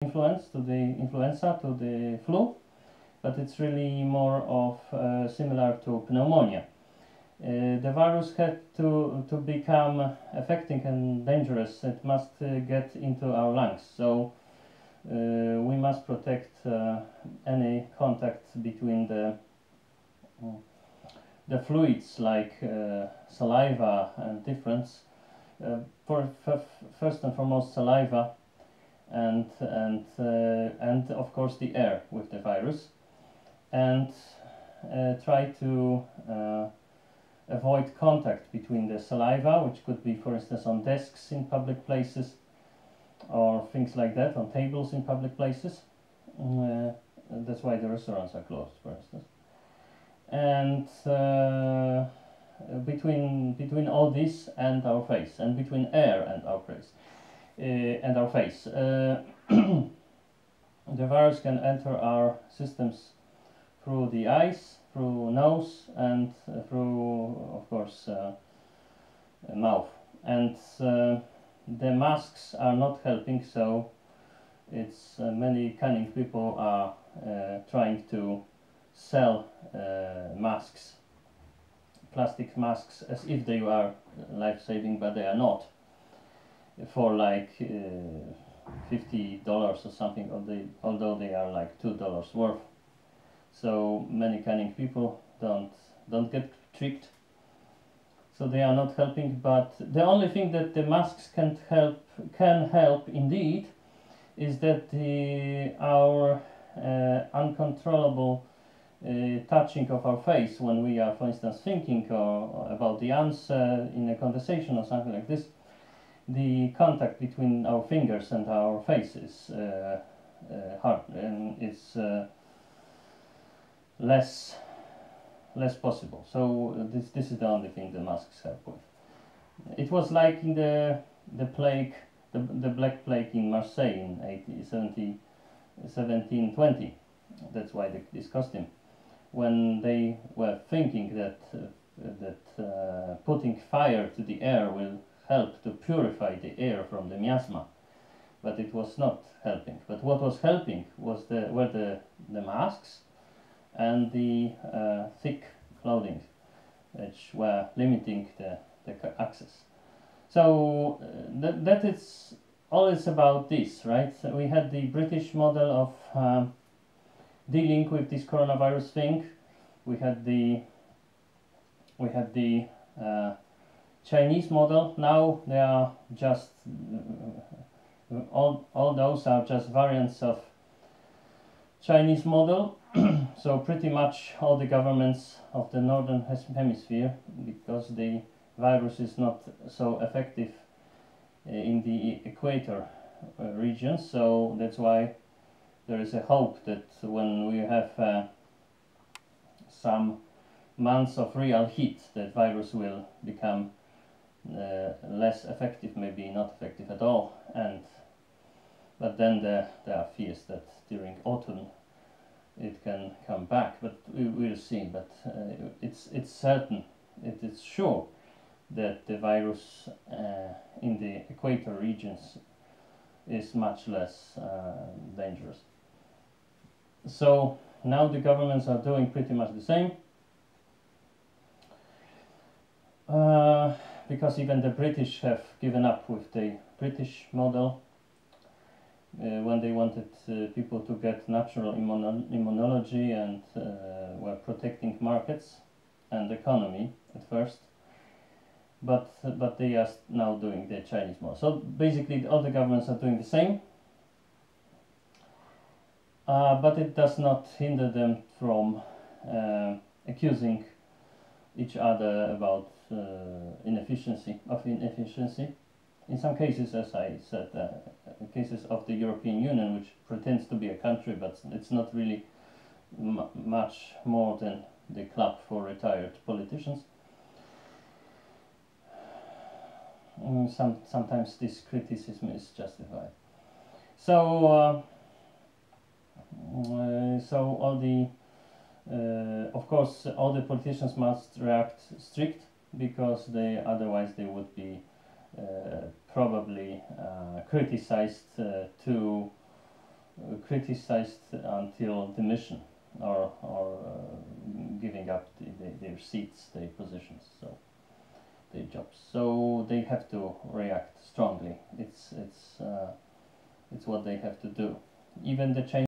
influenza, to the flu, but it's really more of similar to pneumonia. The virus had to become affecting and dangerous. It must get into our lungs. So we must protect any contact between the fluids like saliva and difference. First and foremost, saliva, and of course the air with the virus, and try to avoid contact between the saliva, which could be, for instance, on desks in public places or things like that, on tables in public places. That's why the restaurants are closed, for instance. And between all this and our face, and between air and our face, the virus can enter our systems through the eyes, through nose, and through, of course, mouth. And the masks are not helping, so it's many cunning people are trying to sell masks, plastic masks, as if they are life-saving, but they are not, for like $50 or something, although they are like $2 worth. So many cunning people don't get tricked, so they are not helping. But the only thing that the masks can help indeed is that our uncontrollable touching of our face when we are, for instance, thinking or about the answer in a conversation or something like this, the contact between our fingers and our face is hard, and it's less possible. So this is the only thing the masks help with. It was like in the plague, the Black Plague in Marseille in 1720. That's why this costume. When they were thinking that putting fire to the air will help to purify the air from the miasma, but it was not helping. But what was helping was were the masks and the thick clothing, which were limiting the access. So that is all it's about this, right? So we had the British model of dealing with this coronavirus thing. We had the Chinese model. Now they are just all those are just variants of Chinese model. So pretty much all the governments of the northern hemisphere, because the virus is not so effective in the equator region, so that's why there is a hope that when we have some months of real heat, that virus will become less effective, maybe not effective at all. But then there are fears that during autumn it can come back, but we will see. But it's certain, it is sure that the virus in the equator regions is much less dangerous. So now the governments are doing pretty much the same, because even the British have given up with the British model when they wanted people to get natural immunology and were protecting markets and economy at first. But they are now doing the Chinese model. So basically all the governments are doing the same, but it does not hinder them from accusing each other about inefficiency. In some cases, as I said, cases of the European Union, which pretends to be a country, but it's not really much more than the club for retired politicians. Sometimes this criticism is justified. So all the of course all the politicians must react strict, because otherwise they would be probably criticized to criticized until demission or giving up their seats, their positions, so their jobs. So they have to react strongly. It's what they have to do. Even the change